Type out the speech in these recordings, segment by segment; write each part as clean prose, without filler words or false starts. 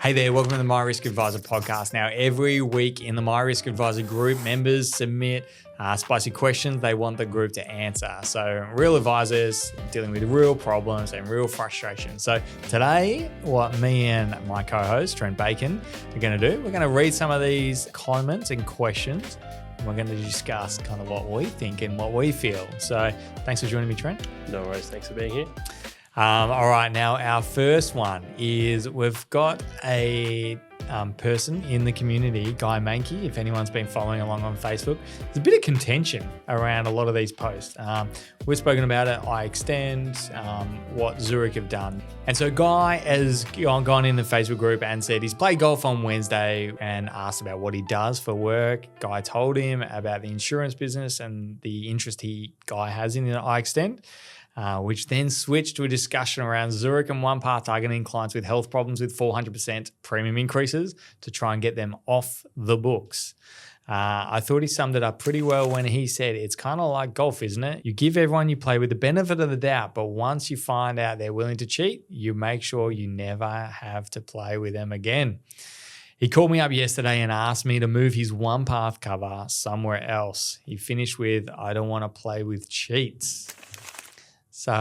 Hey there, welcome to the My Risk Advisor podcast. Now, every week in the My Risk Advisor group, members submit spicy questions they want the group to answer. So, real advisors dealing with real problems and real frustrations. So, today, what me and my co-host, Trent Bacon, are going to do, we're going to read some of these comments and questions. And we're going to discuss kind of what we think and what we feel. So, thanks for joining me, Trent. No worries, thanks for being here. All right, now our first one is we've got a person in the community, Guy Mankey, if anyone's been following along on Facebook. There's a bit of contention around a lot of these posts. We've spoken about it, iExtend, what Zurich have done. And so Guy has gone in the Facebook group and said he's played golf on Wednesday and asked about what he does for work. Guy told him about the insurance business and the interest Guy has in iExtend. Which then switched to a discussion around Zurich and OnePath targeting clients with health problems with 400% premium increases to try and get them off the books. I thought he summed it up pretty well when he said it's kind of like golf, isn't it? You give everyone you play with the benefit of the doubt, but once you find out they're willing to cheat, you make sure you never have to play with them again. He called me up yesterday and asked me to move his OnePath cover somewhere else. He finished with, I don't want to play with cheats. So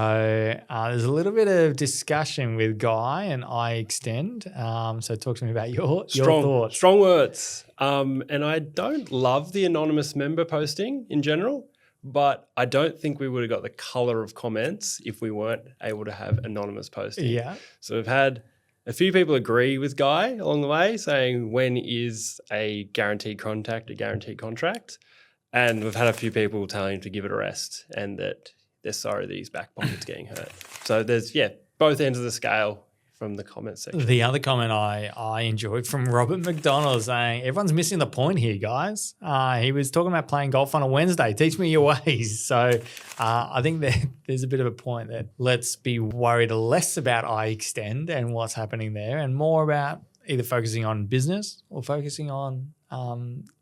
there's a little bit of discussion with Guy and iExtend. So talk to me about your thoughts. Strong words. And I don't love the anonymous member posting in general, but I don't think we would have got the color of comments if we weren't able to have anonymous posting. Yeah. So we've had a few people agree with Guy along the way, saying when is a guaranteed contact a guaranteed contract? And we've had a few people telling him to give it a rest and that they're sorry that his back pocket's getting hurt. So there's, both ends of the scale from the comment section. The other comment I enjoyed from Robert McDonald saying, everyone's missing the point here, guys. He was talking about playing golf on a Wednesday. Teach me your ways. So I think that there's a bit of a point that let's be worried less about iExtend and what's happening there and more about either focusing on business or focusing on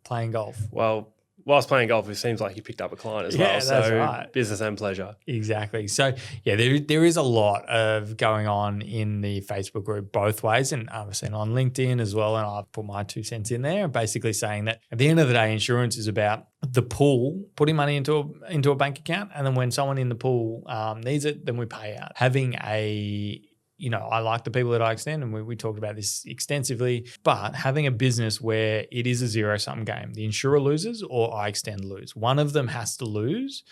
playing golf. Well, whilst playing golf, it seems like you picked up a client as well. Yeah, that's right. Business and pleasure. Exactly. So, there is a lot of going on in the Facebook group both ways, and I've seen on LinkedIn as well, and I've put my 2 cents in there, basically saying that at the end of the day, insurance is about the pool, putting money into a bank account, and then when someone in the pool needs it, then we pay out. Having I like the people at iExtend, and we talked about this extensively, but having a business where it is a zero-sum game, the insurer loses or iExtend lose. One of them has to lose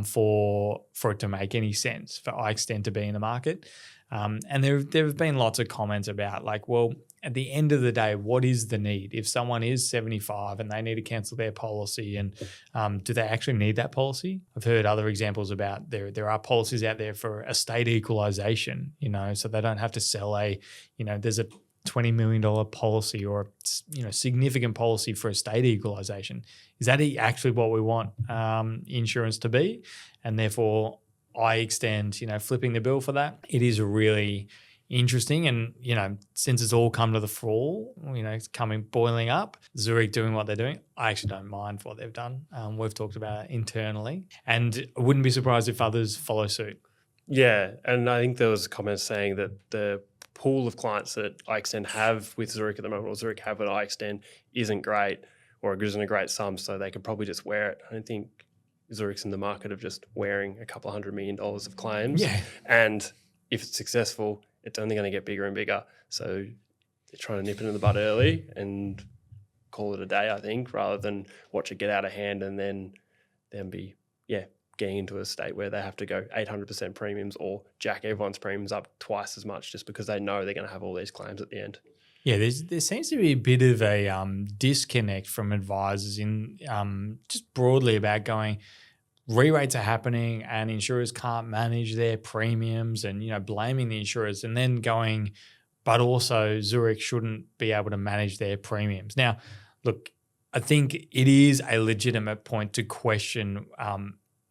for it to make any sense for iExtend to be in the market. And there have been lots of comments about at the end of the day, what is the need? If someone is 75 and they need to cancel their policy, and do they actually need that policy? I've heard other examples about there are policies out there for estate equalization, so they don't have to sell there's a $20 million policy or significant policy for estate equalization. Is that actually what we want insurance to be? And therefore, iExtend, flipping the bill for that, it is really interesting. And, since it's all come to the fall, it's boiling up, Zurich doing what they're doing, I actually don't mind what they've done. We've talked about it internally, and I wouldn't be surprised if others follow suit. Yeah, and I think there was comments saying that the pool of clients that iExtend have with Zurich at the moment, or Zurich have with iExtend, isn't great or isn't a great sum, so they could probably just wear it. I don't think Zurich's in the market of just wearing a couple $100 million of claims. Yeah. And if it's successful, it's only going to get bigger and bigger. So they're trying to nip it in the bud early and call it a day, I think, rather than watch it get out of hand and then be, getting into a state where they have to go 800% premiums or jack everyone's premiums up twice as much just because they know they're going to have all these claims at the end. Yeah, there seems to be a bit of a disconnect from advisors in just broadly about going, re-rates are happening and insurers can't manage their premiums and, blaming the insurers and then going, but also Zurich shouldn't be able to manage their premiums. Now, look, I think it is a legitimate point to question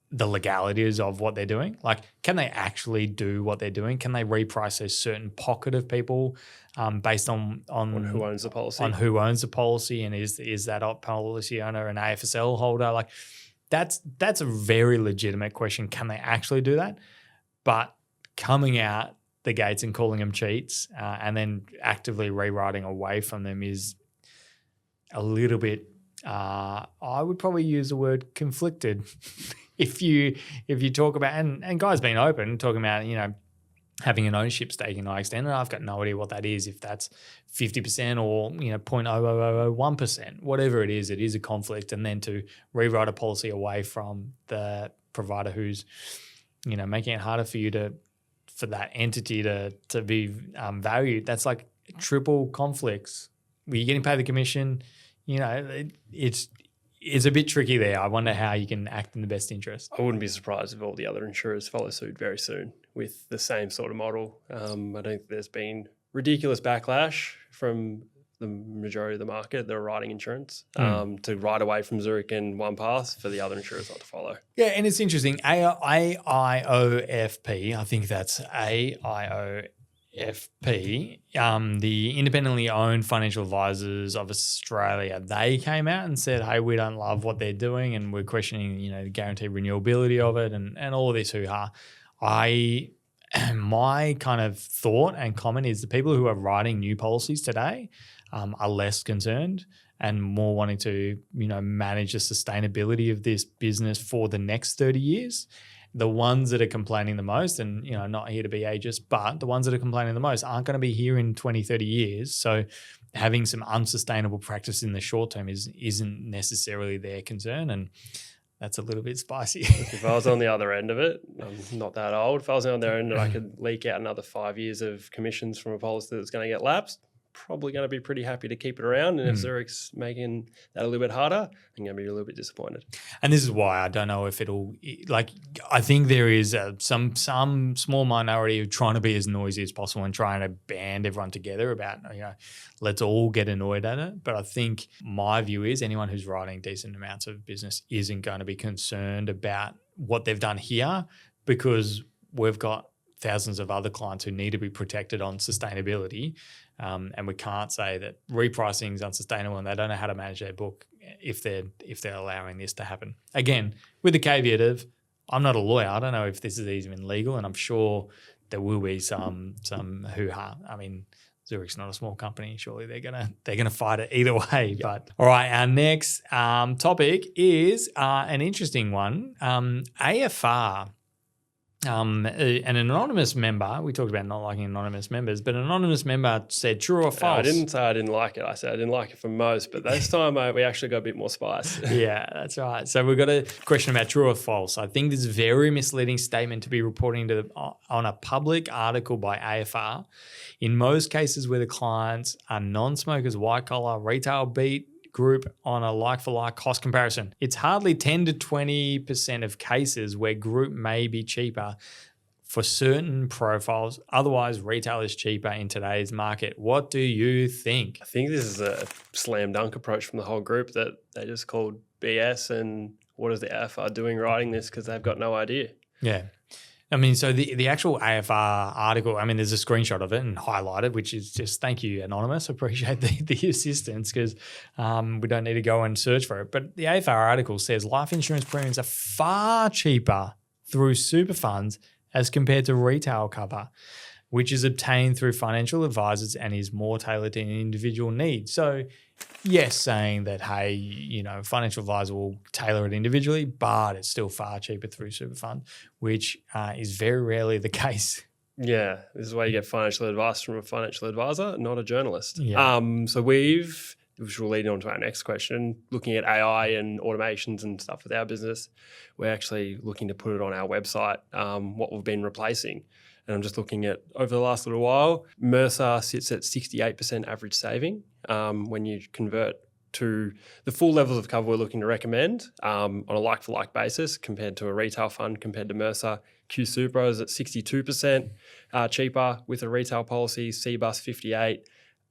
the legalities of what they're doing. Like, can they actually do what they're doing? Can they reprice a certain pocket of people based on who owns the policy? On who owns the policy, and is that policy owner an AFSL holder? Like, that's a very legitimate question. Can they actually do that? But coming out the gates and calling them cheats, and then actively rewriting away from them is a little bit. I would probably use the word conflicted. if you talk about and Guy's been open talking about having an ownership stake in iExtend, and I've got no idea what that is. If that's 50% or 0.00001%, whatever it is a conflict. And then to rewrite a policy away from the provider who's making it harder for you for that entity to be valued, that's like triple conflicts. You're getting paid the commission. It's a bit tricky there. I wonder how you can act in the best interest. I wouldn't be surprised if all the other insurers follow suit very soon with the same sort of model. I don't think there's been ridiculous backlash from the majority of the market that are writing insurance to ride away from Zurich in one path for the other insurers not to follow. Yeah, and it's interesting. AIOFP, I think that's AIOFP, the independently owned financial advisors of Australia, they came out and said, hey, we don't love what they're doing and we're questioning, the guaranteed renewability of it and all of this hoo-ha. My kind of thought and comment is the people who are writing new policies today are less concerned and more wanting to, manage the sustainability of this business for the next 30 years. The ones that are complaining the most, and, not here to be ageist, but the ones that are complaining the most aren't going to be here in 20, 30 years. So having some unsustainable practice in the short term isn't necessarily their concern. And that's a little bit spicy. If I was on the other end of it, I'm not that old. If I was on the other end and I could leak out another 5 years of commissions from a policy that's going to get lapsed, probably going to be pretty happy to keep it around. And if Zurich's making that a little bit harder, I'm going to be a little bit disappointed. And this is why I don't know if I think there is some small minority who are trying to be as noisy as possible and trying to band everyone together about, let's all get annoyed at it. But I think my view is anyone who's writing decent amounts of business isn't going to be concerned about what they've done here because we've got thousands of other clients who need to be protected on sustainability. And we can't say that repricing is unsustainable and they don't know how to manage their book if they're allowing this to happen. Again, with the caveat of I'm not a lawyer. I don't know if this is even legal, and I'm sure there will be some hoo-ha. I mean, Zurich's not a small company. Surely they're gonna fight it either way. Yep. But all right, our next topic is an interesting one. AFR. An anonymous member, we talked about not liking anonymous members, but an anonymous member said true or false. I didn't say I didn't like it. I said I didn't like it for most, but this time we actually got a bit more spice. Yeah, that's right. So we've got a question about true or false. I think this is a very misleading statement to be reporting on a public article by AFR. In most cases where the clients are non-smokers, white-collar, retail beat group on a like-for-like cost comparison. It's hardly 10 to 20% of cases where group may be cheaper for certain profiles. Otherwise, retail is cheaper in today's market. What do you think? I think this is a slam dunk approach from the whole group that they just called BS and what is the AFR doing writing this because they've got no idea. Yeah. I mean, so the actual AFR article, I mean, there's a screenshot of it and highlighted, which is just thank you, Anonymous. Appreciate the assistance because we don't need to go and search for it. But the AFR article says life insurance premiums are far cheaper through super funds as compared to retail cover, which is obtained through financial advisors and is more tailored to an individual need. So yes, saying that, hey, financial advisor will tailor it individually, but it's still far cheaper through super fund, which is very rarely the case. Yeah, this is why you get financial advice from a financial advisor, not a journalist. Yeah. So which will lead on to our next question, looking at AI and automations and stuff with our business. We're actually looking to put it on our website, what we've been replacing. And I'm just looking at over the last little while, Mercer sits at 68% average saving when you convert to the full levels of cover we're looking to recommend on a like-for-like basis compared to a retail fund compared to Mercer. Q Supra is at 62% cheaper with a retail policy, CBUS 58,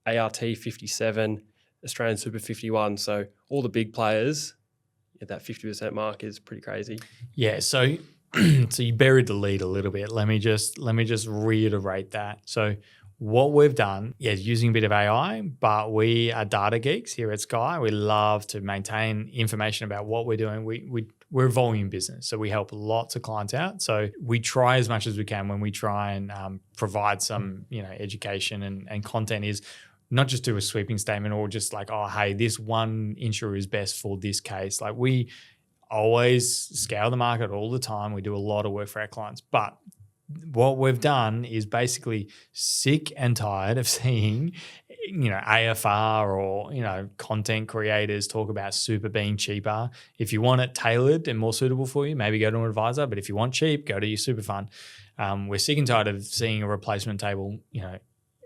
ART 57, Australian Super 51. So all the big players at that 50% mark is pretty crazy. Yeah, so you buried the lead a little bit. Let me just reiterate that. So what we've done is using a bit of AI, but we are data geeks here at Skye. We love to maintain information about what we're doing. We're a volume business, so we help lots of clients out. So we try as much as we can when we try and provide some, education and content is not just do a sweeping statement or just like, oh, hey, this one insurer is best for this case. Like we always scale the market all the time. We do a lot of work for our clients, but what we've done is basically sick and tired of seeing, AFR or, content creators talk about super being cheaper. If you want it tailored and more suitable for you, maybe go to an advisor. But if you want cheap, go to your super fund. We're sick and tired of seeing a replacement table.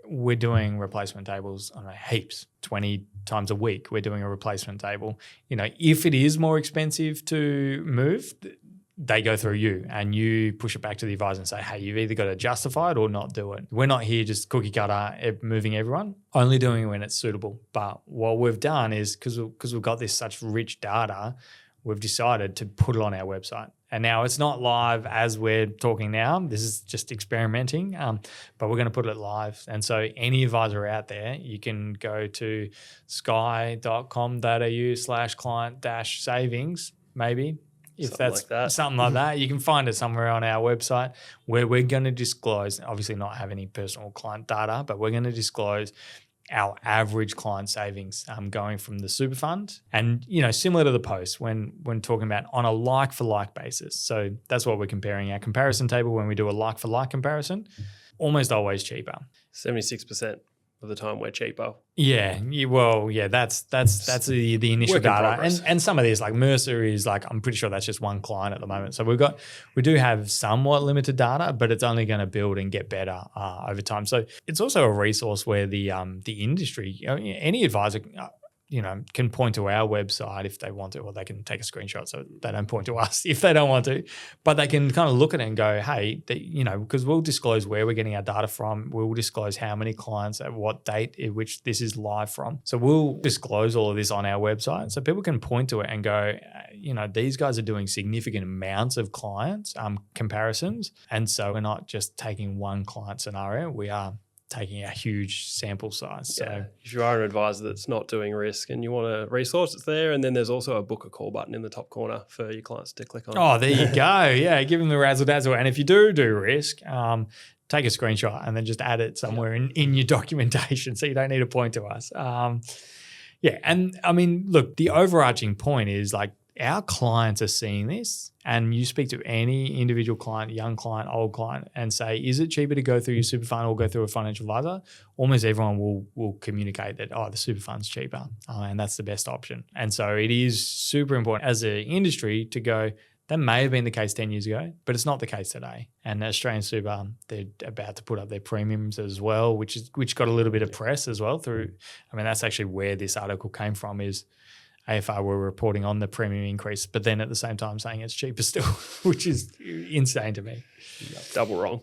We're doing replacement tables on heaps, 20 times a week. We're doing a replacement table. If it is more expensive to move, they go through you and you push it back to the advisor and say, hey, you've either got to justify it or not do it. We're not here just cookie cutter moving everyone, only doing it when it's suitable. But what we've done is because we've got this such rich data, we've decided to put it on our website. And now it's not live as we're talking now. This is just experimenting, but we're going to put it live. And so any advisor out there, you can go to skye.com.au/client-savings, maybe. If that's something like that, you can find it somewhere on our website where we're going to disclose, obviously not have any personal client data, but we're going to disclose our average client savings going from the super fund. And, similar to the post when talking about on a like-for-like basis. So that's what we're comparing. Our comparison table, when we do a like-for-like comparison, almost always cheaper. 76% of the time we're cheaper. Yeah, that's the initial data, and some of these like Mercer is like, I'm pretty sure that's just one client at the moment. So we do have somewhat limited data, but it's only going to build and get better over time. So it's also a resource where the industry, any advisor, can point to our website if they want to, or they can take a screenshot so they don't point to us if they don't want to, but they can kind of look at it and go, hey, because we'll disclose where we're getting our data from. We'll disclose how many clients at what date in which this is live from. So we'll disclose all of this on our website so people can point to it and go, these guys are doing significant amounts of clients comparisons. And so we're not just taking one client scenario, we are taking a huge sample size. So if you are an advisor that's not doing risk and you want a resource, it's there. And then there's also a book a call button in the top corner for your clients to click on. Oh, there you go. Yeah, give them the razzle dazzle. And if you do risk, take a screenshot and then just add it somewhere in your documentation so you don't need to point to us. And I mean, look, the overarching point is like our clients are seeing this, and you speak to any individual client, young client, old client, and say, is it cheaper to go through your super fund or go through a financial advisor? Almost everyone will communicate that, the super fund's cheaper, and that's the best option. And so it is super important as an industry to go, that may have been the case 10 years ago, but it's not the case today. And Australian Super, they're about to put up their premiums as well, which got a little bit of press as well through. I mean, that's actually where this article came from, is AFR were reporting on the premium increase, but then at the same time saying it's cheaper still, which is insane to me. Double wrong.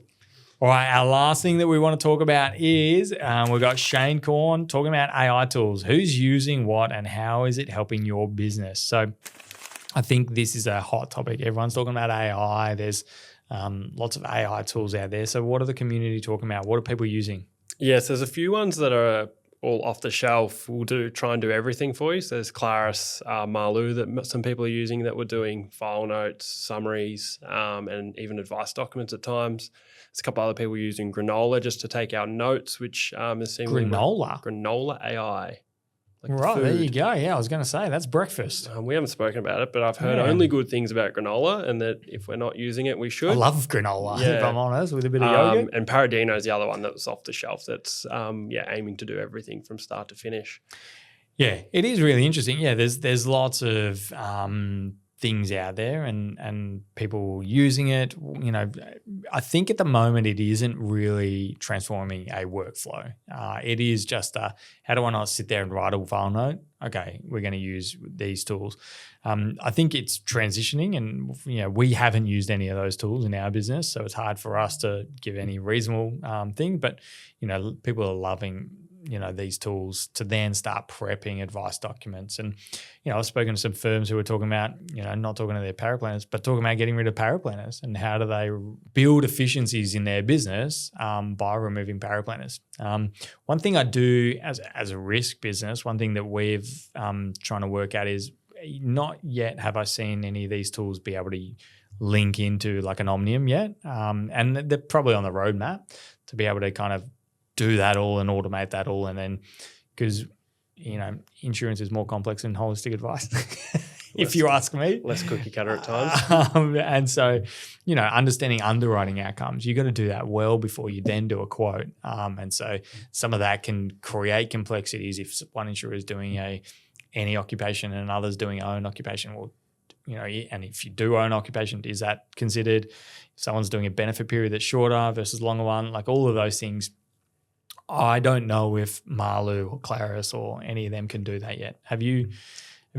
All right, our last thing that we want to talk about is we've got Shane Corn talking about AI tools. Who's using what and how is it helping your business? So I think this is a hot topic. Everyone's talking about AI. There's lots of AI tools out there. So what are the community talking about? What are people using? Yes, there's a few ones that are all off the shelf. We'll try and do everything for you. So there's Claris, Malu that some people are using that we're doing file notes, summaries, and even advice documents at times. There's a couple other people using Granola just to take our notes, which is seemingly Granola AI. Like right, there you go. Yeah, I was going to say, that's breakfast. We haven't spoken about it, but I've heard only good things about granola, and that if we're not using it, we should. I love granola, if I'm honest, with a bit of yogurt. And Paradino is the other one that's off the shelf that's aiming to do everything from start to finish. Yeah, it is really interesting. Yeah, there's lots of things out there and people using it. I think at the moment it isn't really transforming a workflow. It is just how do I not sit there and write a file note? Okay, we're going to use these tools. I think it's transitioning, and we haven't used any of those tools in our business, so it's hard for us to give any reasonable thing. But people are loving these tools to then start prepping advice documents. And, I've spoken to some firms who are talking about, not talking to their paraplanners, but talking about getting rid of paraplanners and how do they build efficiencies in their business by removing paraplanners. One thing I do as a risk business, one thing that we've trying to work out is not yet have I seen any of these tools be able to link into like an Omnium yet. And they're probably on the roadmap to be able to kind of do that all and automate that all. And then because, insurance is more complex than holistic advice, if you ask me. Less cookie cutter at times. And so, understanding underwriting outcomes, you got to do that well before you then do a quote. And so some of that can create complexities if one insurer is doing any occupation and another's doing own occupation. Well, and if you do own occupation, is that considered? If someone's doing a benefit period that's shorter versus longer one, like all of those things, I don't know if Malu or Claris or any of them can do that yet. Have you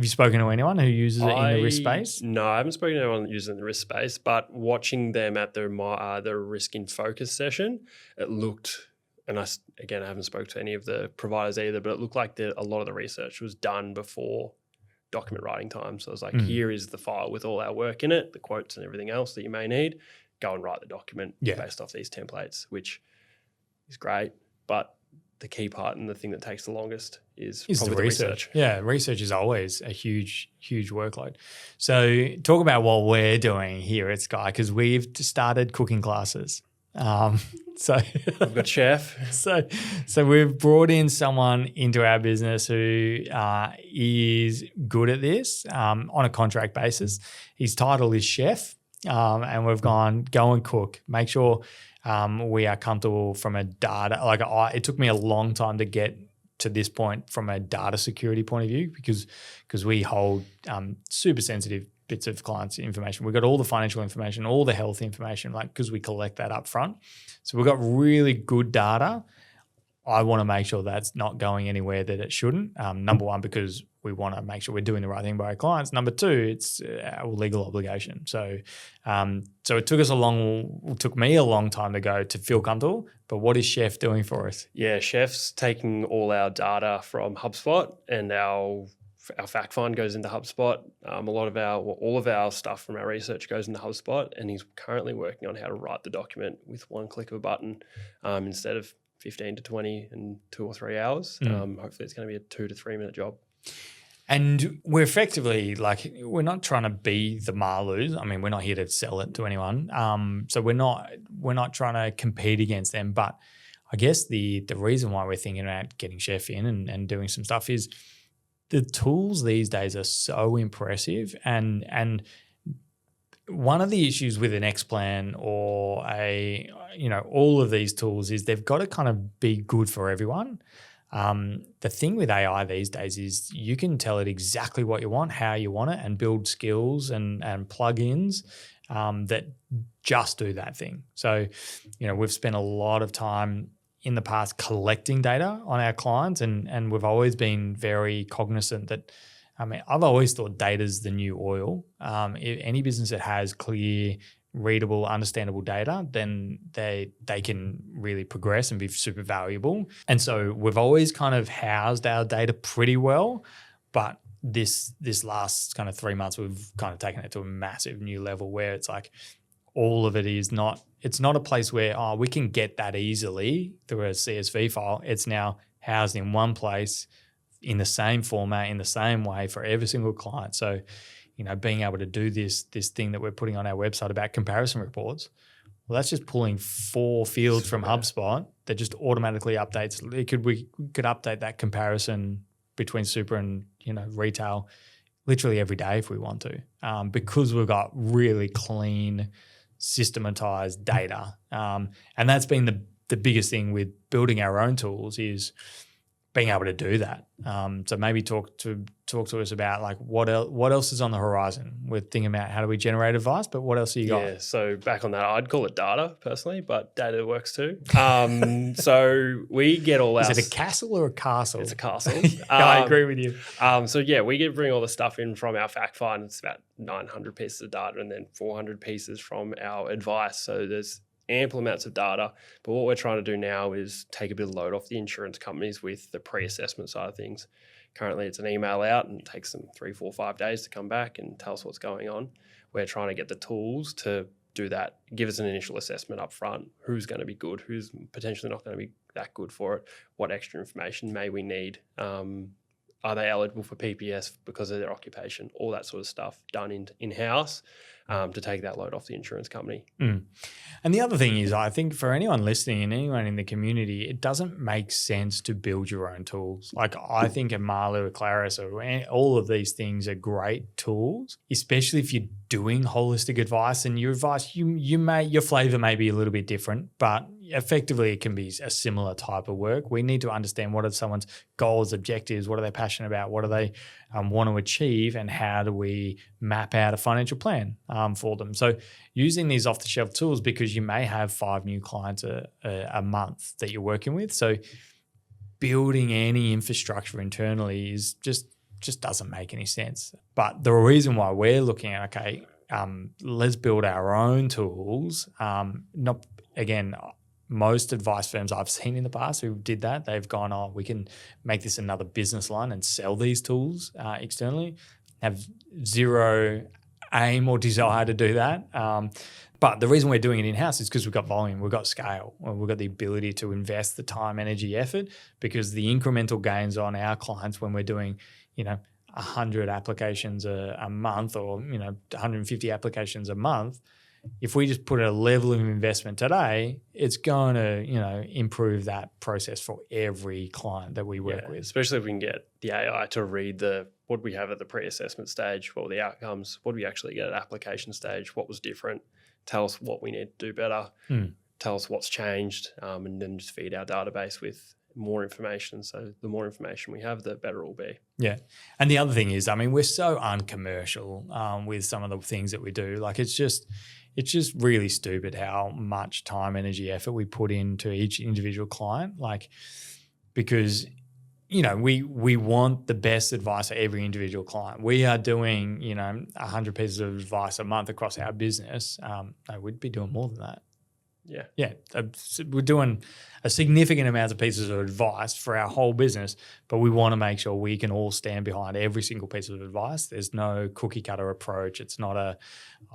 spoken to anyone who uses it in the risk space? No, I haven't spoken to anyone that uses it in the risk space, but watching them at the risk in focus session, it looked, and I haven't spoken to any of the providers either, but it looked like a lot of the research was done before document writing time. So I was like, here is the file with all our work in it, the quotes and everything else that you may need. Go and write the document based off these templates, which is great. But the key part and the thing that takes the longest is probably the research. Yeah, research is always a huge, huge workload. So talk about what we're doing here at Skye, because we've started cooking classes. So we've got chef. So we've brought in someone into our business who is good at this on a contract basis. His title is chef, and we've gone, go and cook. Make sure we are comfortable from a data. It took me a long time to get to this point from a data security point of view because we hold super sensitive bits of clients' information. We've got all the financial information, all the health information, because we collect that up front. So we've got really good data. I want to make sure that's not going anywhere that it shouldn't. Number one, because we want to make sure we're doing the right thing by our clients. Number two, it's our legal obligation. So it took me a long time to feel comfortable. But what is Chef doing for us? Yeah, Chef's taking all our data from HubSpot, and our fact find goes into HubSpot. All of our stuff from our research goes into HubSpot, and he's currently working on how to write the document with one click of a button instead of 15 to 20 in 2 or 3 hours. Hopefully it's going to be a 2 to 3 minute job. And we're effectively we're not trying to be the Malus. I mean, we're not here to sell it to anyone. So we're not trying to compete against them. But I guess the reason why we're thinking about getting Chef in and doing some stuff is the tools these days are so impressive. And one of the issues with an X-Plan or all of these tools is they've got to kind of be good for everyone. The thing with AI these days is you can tell it exactly what you want, how you want it, and build skills and plugins that just do that thing. So, we've spent a lot of time in the past collecting data on our clients, and we've always been very cognizant that, I've always thought data's the new oil. If any business that has clear, readable, understandable data, then they can really progress and be super valuable. And so we've always kind of housed our data pretty well, but this last kind of 3 months, we've kind of taken it to a massive new level where it's like all of it is not, it's not a place where, we can get that easily through a CSV file. It's now housed in one place in the same format, in the same way for every single client. So, being able to do this thing that we're putting on our website about comparison reports, well, that's just pulling 4 fields from HubSpot that just automatically updates. We could update that comparison between super and retail literally every day if we want to, because we've got really clean, systematized data. And that's been the biggest thing with building our own tools is being able to do that. So maybe talk to us about what else is on the horizon. We're thinking about how do we generate advice, but what else have you got? Yeah, so back on that, I'd call it data personally, but data works too. So we get all our... Is it a castle or a castle? It's a castle. I agree with you. We bring all the stuff in from our fact find. It's about 900 pieces of data and then 400 pieces from our advice. So there's ample amounts of data. But what we're trying to do now is take a bit of load off the insurance companies with the pre-assessment side of things. Currently, it's an email out and it takes them 3, 4, 5 days to come back and tell us what's going on. We're trying to get the tools to do that, give us an initial assessment up front. Who's going to be good? Who's potentially not going to be that good for it? What extra information may we need? Are they eligible for PPS because of their occupation? All that sort of stuff done in-house to take that load off the insurance company. Mm. And the other thing is, I think for anyone listening and anyone in the community, it doesn't make sense to build your own tools. Like I think a Malu, a Claris, or all of these things are great tools, especially if you're doing holistic advice and your advice, your flavor may be a little bit different, but effectively it can be a similar type of work. We need to understand what are someone's goals, objectives, what are they passionate about, what do they want to achieve, and how do we map out a financial plan for them. So using these off-the-shelf tools, because you may have 5 new clients a month that you're working with. So building any infrastructure internally is just doesn't make any sense. But the reason why we're looking at, okay, let's build our own tools. Most advice firms I've seen in the past who did that, they've gone, oh, we can make this another business line and sell these tools externally, have zero aim or desire to do that. But the reason we're doing it in-house is because we've got volume, we've got scale, we've got the ability to invest the time, energy, effort, because the incremental gains on our clients when we're doing, 100 applications a month or, 150 applications a month, if we just put a level of investment today, it's going to, improve that process for every client that we work with. Especially if we can get the AI to read what we have at the pre-assessment stage, what were the outcomes, what do we actually get at application stage, what was different, tell us what we need to do better, tell us what's changed, and then just feed our database with more information. So the more information we have, the better it will be. Yeah. And the other thing is, we're so uncommercial with some of the things that we do. Like it's just really stupid how much time, energy, effort we put into each individual client. Like, because, we want the best advice for every individual client. We are doing, 100 pieces of advice a month across our business. No, we'd be doing more than that. Yeah. We're doing a significant amount of pieces of advice for our whole business, but we want to make sure we can all stand behind every single piece of advice. There's no cookie cutter approach. It's not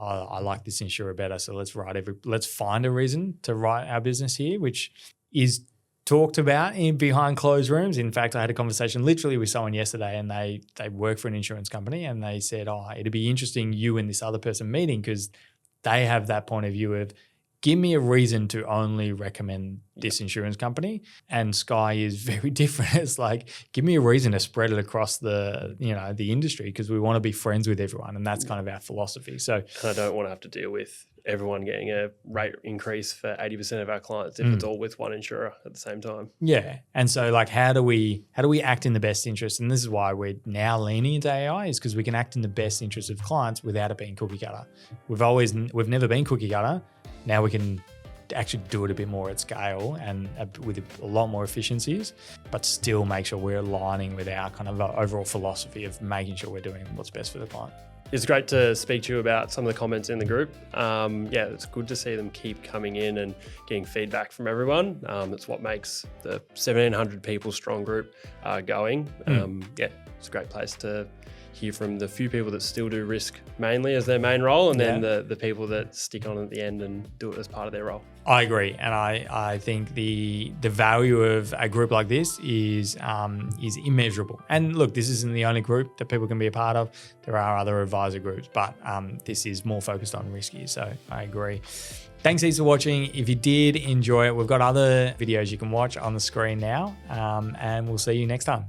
I like this insurer better, so let's find a reason to write our business here, which is talked about behind closed rooms. In fact, I had a conversation literally with someone yesterday, and they work for an insurance company, and they said, it'd be interesting you and this other person meeting because they have that point of view of, give me a reason to only recommend this insurance company. And Skye is very different. It's like, give me a reason to spread it across the industry because we want to be friends with everyone. And that's kind of our philosophy. So and I don't want to have to deal with everyone getting a rate increase for 80% of our clients if it's all with one insurer at the same time. Yeah. And so like, how do we act in the best interest? And this is why we're now leaning into AI, is because we can act in the best interest of clients without it being cookie cutter. We've never been cookie cutter. Now we can actually do it a bit more at scale and with a lot more efficiencies, but still make sure we're aligning with our kind of overall philosophy of making sure we're doing what's best for the client. It's great to speak to you about some of the comments in the group. It's good to see them keep coming in and getting feedback from everyone. It's what makes the 1,700 people strong group going. It's a great place to hear from the few people that still do risk mainly as their main role, and then the people that stick on at the end and do it as part of their role. I agree, and I think the value of a group like this is immeasurable. And look, this isn't the only group that people can be a part of. There are other advisor groups, but this is more focused on risky. So I agree. Thanks heaps for watching. If you did enjoy it, we've got other videos you can watch on the screen now, and we'll see you next time.